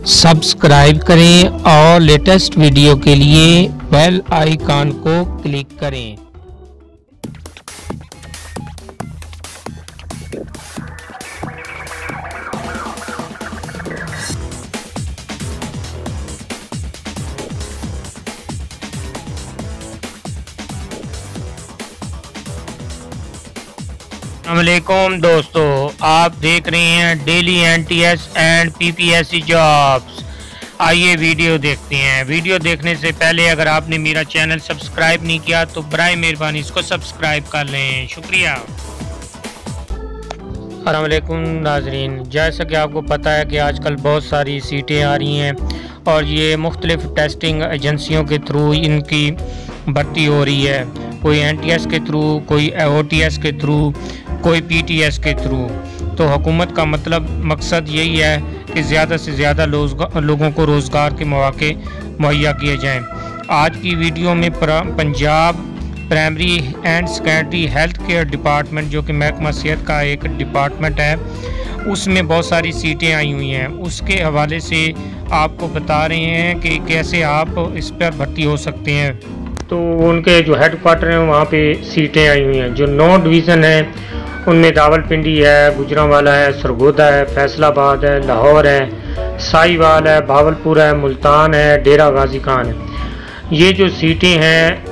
Subscribe करें और latest video के लिए बेल आइकन को क्लिक करें। अस्सलामुअलैकुम दोस्तों, आप देख रहे हैं daily NTS and PPSC jobs. आइए वीडियो देखते हैं। वीडियो देखने से पहले अगर आपने मेरा चैनल सब्सक्राइब नहीं किया तो बराए मेहरबानी इसको सब्सक्राइब कर लें, शुक्रिया। अस्सलामुअलैकुम नाजरीन, जैसा कि आपको पता है कि आजकल बहुत सारी सीटें आ रही हैं और ये मुख्तलिफ टेस्टिंग एजेंसियों के थ्रू इनकी भर्ती हो रही है। कोई एनटीएस के थ्रू, कोई ओटीएस के थ्रू, कोई पीटीएस के थ्रू। तो हुकूमत का मकसद यही है कि ज़्यादा से ज़्यादा लोगों को रोज़गार के मौके मुहैया किए जाएं। आज की वीडियो में Punjab primary and secondary health care department, जो कि महकमा सेहत का एक डिपार्टमेंट है, उसमें बहुत सारी सीटें आई हुई हैं। उसके हवाले से आपको बता रहे हैं कि कैसे आप इस पर भर्ती हो सकते हैं। तो उनके जो हेड क्वार्टर हैं वहाँ पे सीटें आई हुई हैं। जो 9 डिवीज़न हैं उनमें रावलपिंडी है, गुजरांवाला है, सरगोदा है, फैसलाबाद है, लाहौर है, साहिवाल है, भावलपुर है, मुल्तान है, डेरा गाजी खान है। ये जो सीटें हैं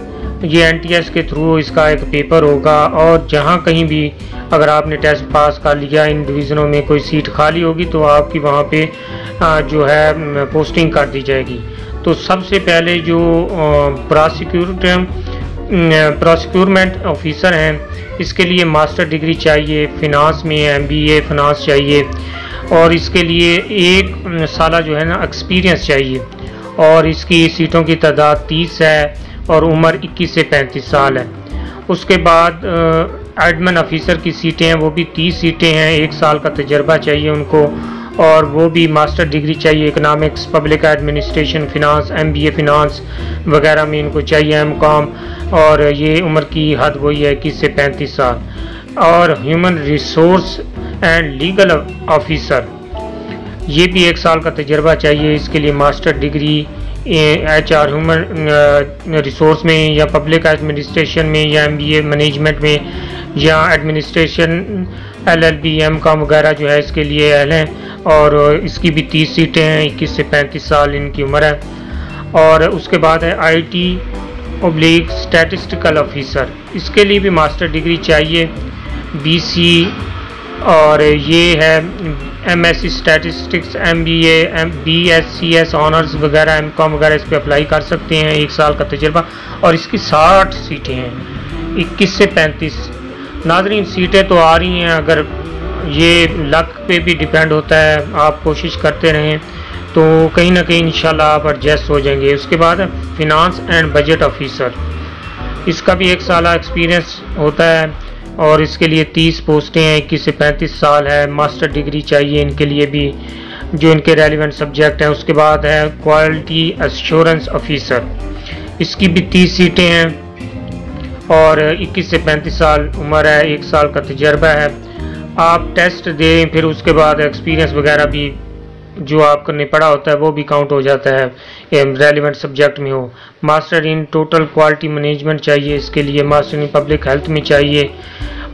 ये एनटीएस के थ्रू इसका एक पेपर होगा और जहाँ कहीं भी अगर आपने टेस्ट पास कर लिया, इन डिवीज़नों में कोई सीट खाली होगी तो आपकी वहाँ पे जो है पोस्टिंग कर दी जाएगी। तो सबसे पहले जो प्रोसिक्यूरमेंट ऑफिसर हैं इसके लिए मास्टर डिग्री चाहिए, फिनांस में एमबीए फिनांस चाहिए और इसके लिए 1 साल जो है ना एक्सपीरियंस चाहिए और इसकी सीटों की तादाद 30 है और उम्र 21 से 35 साल है। उसके बाद एडमिन ऑफिसर की सीटें हैं, वो भी 30 सीटें हैं, 1 साल का तजर्बा चाहिए उनको और वो भी मास्टर डिग्री चाहिए, economics, public administration, finance, MBA finance वगैरह में इनको चाहिए एमकॉम और ये उम्र की हद वही है 21 से 35 साल। और human resource and legal officer, ये भी 1 साल का तजर्बा चाहिए, इसके लिए master degree HR human resource में या पब्लिक एडमिनिस्ट्रेशन में या एमबीए मैनेजमेंट में या एडमिनिस्ट्रेशन LLB एमकॉम वगैरह जो है इसके लिए अहल हैं और इसकी भी 30 सीटें हैं, 21 से 35 साल इनकी उम्र है। और उसके बाद है IT/ स्टैटिस्टिकल ऑफिसर, इसके लिए भी मास्टर डिग्री चाहिए, BC और ये है MSc statistics, MBA, BScs honours वगैरह, एमकॉम वगैरह इस पर अप्लाई कर सकते हैं, 1 साल का तजर्बा और इसकी 60 सीटें हैं, 21 से 35। नाज़रीन सीटें तो आ रही हैं, अगर ये लक पे भी डिपेंड होता है, आप कोशिश करते रहें तो कहीं ना कहीं इंशाल्लाह आप एडजस्ट हो जाएंगे। उसके बाद फिनांस एंड बजट ऑफिसर, इसका भी 1 साल एक्सपीरियंस होता है और इसके लिए 30 पोस्टें हैं, 21 से 35 साल है, मास्टर डिग्री चाहिए इनके लिए भी, जो इनके रेलिवेंट सब्जेक्ट हैं। उसके बाद है क्वालिटी एश्योरेंस ऑफिसर, इसकी भी 30 सीटें हैं और 21 से 35 साल उम्र है, 1 साल का तजर्बा है। आप टेस्ट दें, फिर उसके बाद एक्सपीरियंस वगैरह भी जो आपने पढ़ा होता है वो भी काउंट हो जाता है, रेलिवेंट सब्जेक्ट में हो। Master in total quality management चाहिए, इसके लिए मास्टर इन पब्लिक हेल्थ में चाहिए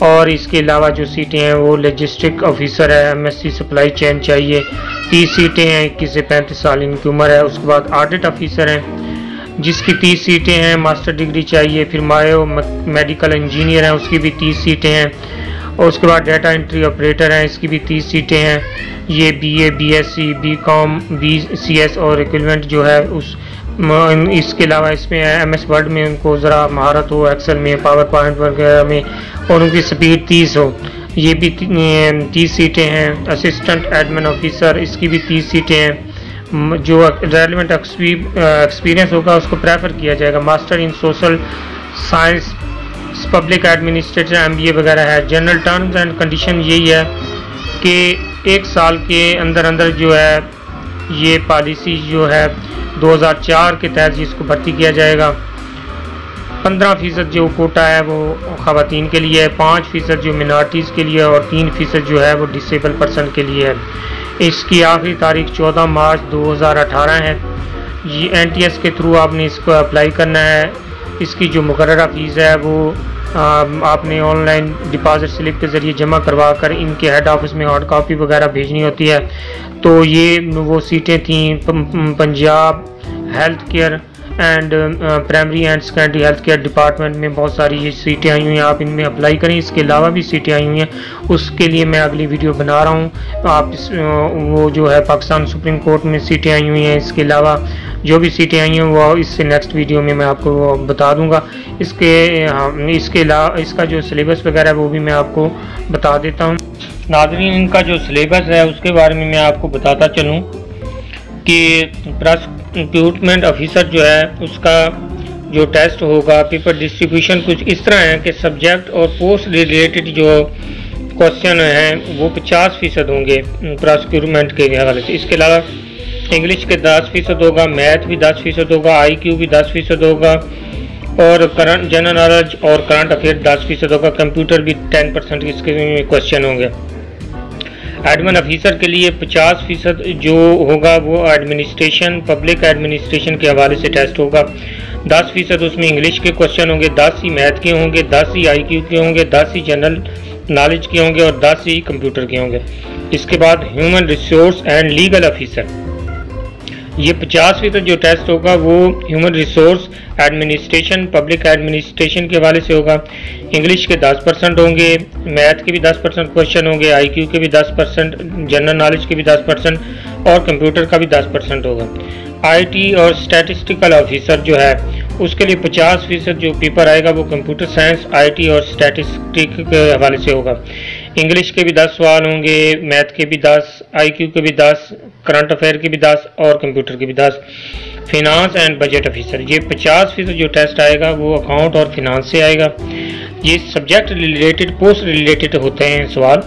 और इसके अलावा जो सीटें हैं वो लॉजिस्टिक ऑफिसर है, MSc सप्लाई चेन चाहिए, 30 सीटें हैं, 21 से 35 साल इनकी उम्र है। उसके बाद ऑडिट ऑफिसर हैं जिसकी 30 सीटें हैं, मास्टर डिग्री चाहिए। फिर बायो मेडिकल इंजीनियर हैं, उसकी भी 30 सीटें हैं और उसके बाद डाटा एंट्री ऑपरेटर हैं, इसकी भी 30 सीटें हैं। ये BA, BSc, BCom, BCS और इक्विवेलेंट जो है उस इसके अलावा इसमें MS वर्ड में उनको ज़रा महारत हो, एक्सेल में, पावर पॉइंट वगैरह में और उनकी स्पीड 30 हो, ये भी 30 सीटें हैं। असिस्टेंट एडमिन ऑफिसर, इसकी भी 30 सीटें हैं। जो रेलिवेंट एक्सपीरियंस होगा उसको प्रेफर किया जाएगा। Master in social science, public administration, MBA वगैरह है। जनरल टर्म्स एंड कंडीशन यही है कि 1 साल के अंदर जो है ये पॉलिसी जो है 2004 के तहत इसको भर्ती किया जाएगा। 15% जो कोटा है वो ख़वातीन के लिए है, 5% जो मिनॉरिटीज़ के लिए और 3% जो है वो डिसेबल पर्सन के लिए है। इसकी आखिरी तारीख 14 मार्च 2018 है। ये NTS के थ्रू आपने इसको अप्लाई करना है। इसकी जो मुकर्ररा फ़ीस है वो आपने ऑनलाइन डिपॉजिट स्लिप के ज़रिए जमा करवा कर इनके हेड ऑफिस में हार्ड कॉपी वगैरह भेजनी होती है। तो ये वो सीटें थी Punjab health care and primary and secondary health care department में बहुत सारी ये सीटें आई हुई हैं। आप इनमें अप्लाई करें। इसके अलावा भी सीटें आई हुई हैं, उसके लिए मैं अगली वीडियो बना रहा हूँ। आप वो जो है पाकिस्तान सुप्रीम कोर्ट में सीटें आई हुई हैं, इसके अलावा जो भी सीटें आई हैं वो इससे नेक्स्ट वीडियो में मैं आपको बता दूंगा। इसके अलावा इसका जो सिलेबस वगैरह वो भी मैं आपको बता देता हूँ। नाज़रीन, इनका जो सिलेबस है उसके बारे में मैं आपको बताता चलूँ कि रिक्रूटमेंट ऑफिसर जो है उसका जो टेस्ट होगा, पेपर डिस्ट्रीब्यूशन कुछ इस तरह है कि सब्जेक्ट और पोस्ट रिलेटेड जो क्वेश्चन हैं वो 50% होंगे रिक्रूटमेंट के हवाले से। इसके अलावा इंग्लिश के 10% होगा, मैथ भी 10% होगा, IQ भी 10% होगा और करंट जनरल नॉलेज और करंट अफेयर 10% होगा। कंप्यूटर भी 10% इसके क्वेश्चन होंगे। एडमिन ऑफिसर के लिए 50% जो होगा वो एडमिनिस्ट्रेशन पब्लिक एडमिनिस्ट्रेशन के हवाले से टेस्ट होगा। 10% उसमें इंग्लिश के क्वेश्चन होंगे, 10 ही मैथ के होंगे, 10 ही IQ के होंगे, 10 ही जनरल नॉलेज के होंगे और 10 ही कंप्यूटर के होंगे। इसके बाद human resource and legal officer, ये 50% जो टेस्ट होगा वो human resource administration public administration के हवाले से होगा। इंग्लिश के 10% होंगे, मैथ के भी 10% क्वेश्चन होंगे, IQ के भी 10%, जनरल नॉलेज के भी 10% और कंप्यूटर का भी 10% होगा। IT और स्टैटिस्टिकल ऑफिसर जो है उसके लिए 50% जो पेपर आएगा वो कंप्यूटर साइंस, IT और स्टैटिस्टिक के हवाले से होगा। इंग्लिश के भी 10 सवाल होंगे, मैथ के भी 10, IQ के भी 10, करंट अफेयर के भी 10 और कंप्यूटर के भी 10। फिनांस एंड बजट ऑफिसर, ये 50% जो टेस्ट आएगा वो अकाउंट और फिनांस से आएगा। ये सब्जेक्ट रिलेटेड पोस्ट रिलेटेड होते हैं सवाल।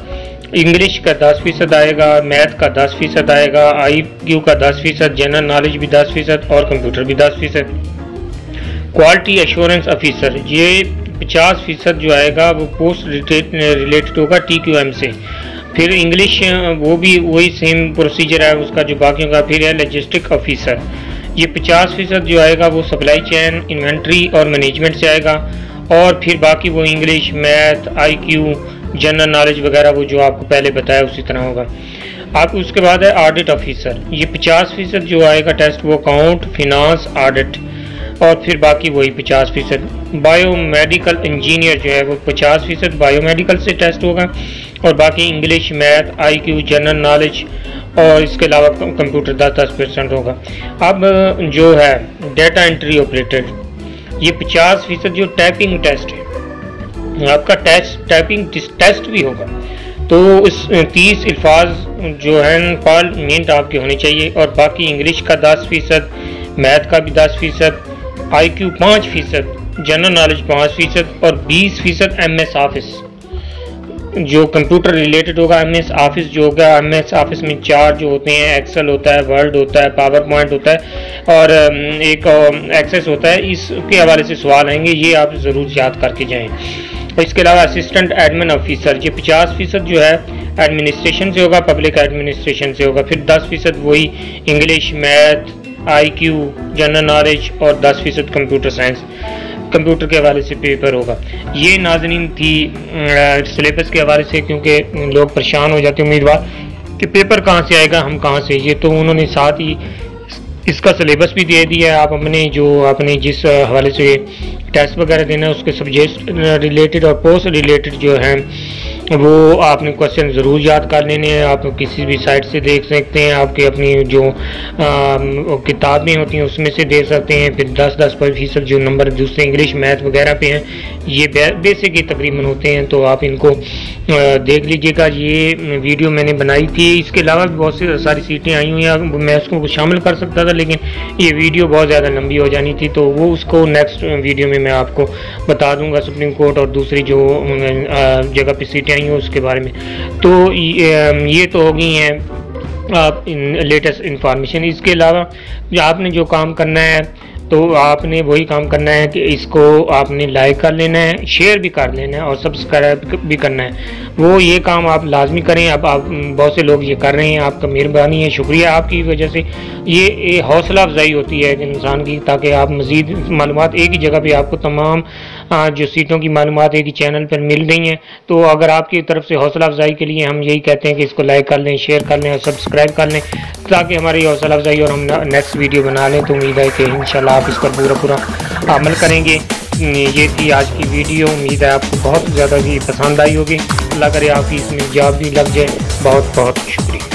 इंग्लिश का 10% आएगा, मैथ का 10% आएगा, IQ का 10%, जनरल नॉलेज भी 10% और कंप्यूटर भी 10%। क्वालिटी एश्योरेंस ऑफिसर, ये 50% जो आएगा वो पोस्ट रिलेटेड होगा TQM से। फिर इंग्लिश वो भी वही सेम प्रोसीजर है उसका जो बाकी होगा। फिर है लॉजिस्टिक ऑफिसर, ये 50% जो आएगा वो सप्लाई चेन इन्वेंट्री और मैनेजमेंट से आएगा और फिर बाकी वो English math IQ general knowledge वगैरह वो जो आपको पहले बताया उसी तरह होगा। आप उसके बाद है ऑडिट ऑफिसर, ये 50% जो आएगा टेस्ट वो अकाउंट फिनांस ऑडिट और फिर बाकी वही 50%। बायोमेडिकल इंजीनियर जो है वो 50% बायोमेडिकल से टेस्ट होगा और बाकी English math IQ general knowledge और इसके अलावा कंप्यूटर 10% होगा। अब जो है डेटा एंट्री ऑपरेटर, ये 50% जो टाइपिंग टेस्ट है आपका टाइपिंग टेस्ट भी होगा। तो इस 30 अल्फाज जो है पार्लियामेंट आपके होने चाहिए और बाकी इंग्लिश का 10%, मैथ का भी 10%, IQ 5%, जनरल नॉलेज 5% और 20% MS ऑफिस जो कंप्यूटर रिलेटेड होगा। MS ऑफिस जो होगा, MS ऑफिस में 4 जो होते हैं, एक्सेल होता है, वर्ड होता है, पावर पॉइंट होता है और एक एक्सेस होता है। इसके हवाले से सवाल आएंगे, ये आप ज़रूर याद करके जाएं। इसके अलावा असिस्टेंट एडमिन ऑफिसर, ये 50% जो है एडमिनिस्ट्रेशन से होगा, पब्लिक एडमिनिस्ट्रेशन से होगा। फिर 10% वही English math IQ general knowledge और 10% कंप्यूटर साइंस कंप्यूटर के हवाले से पेपर होगा। ये नाज़रीन थी सिलेबस के हवाले से, क्योंकि लोग परेशान हो जाते हैं उम्मीदवार कि पेपर कहाँ से आएगा, हम कहाँ से, ये तो उन्होंने साथ ही इसका सिलेबस भी दे दिया है। आप अपने जिस हवाले से टेस्ट वगैरह देना है उसके सब्जेक्ट रिलेटेड और पोस्ट रिलेटेड जो हैं वो आपने क्वेश्चन ज़रूर याद कर लेने हैं। आप किसी भी साइट से देख सकते हैं, आपके अपनी जो किताबें होती हैं उसमें से दे सकते हैं। फिर 10% जो नंबर दूसरे इंग्लिश मैथ वगैरह पे हैं ये बेसिक ही तकरीबन होते हैं, तो आप इनको देख लीजिएगा। ये वीडियो मैंने बनाई थी, इसके अलावा भी बहुत सी सारी सीटें आई हुई हैं, मैं उसको शामिल कर सकता था लेकिन ये वीडियो बहुत ज़्यादा लंबी हो जानी थी, तो वो उसको नेक्स्ट वीडियो में मैं आपको बता दूंगा सुप्रीम कोर्ट और दूसरी जो जगह पे सीटें आई हैं उसके बारे में। तो ये तो हो गई हैं आप लेटेस्ट इंफॉर्मेशन। इसके अलावा आपने जो काम करना है तो आपने वही काम करना है कि इसको आपने लाइक कर लेना है, शेयर भी कर लेना है और सब्सक्राइब भी करना है। वो ये काम आप लाजमी करें। अब आप बहुत से लोग ये कर रहे हैं, आपका मेहरबानी है, शुक्रिया। आपकी वजह से ये हौसला अफजाई होती है इंसान की, ताकि आप मज़ीद मालूमात एक ही जगह पे आपको तमाम जो सीटों की मालूमात एक ही चैनल पर मिल रही हैं। तो अगर आपकी तरफ से हौसला अफजाई के लिए हम यही कहते हैं कि इसको लाइक कर लें, शेयर कर लें और सब्सक्राइब कर लें, ताकि हमारी हौसला अफजाई और हम नेक्स्ट वीडियो बना लें। तो उम्मीद है कि इंशाल्लाह आप इस पर पूरा अमल करेंगे। ये थी आज की वीडियो। उम्मीद है आपको बहुत ज़्यादा ही पसंद आई होगी। अल्लाह करे आपकी इसमें जॉब भी लग जाए। बहुत बहुत शुक्रिया।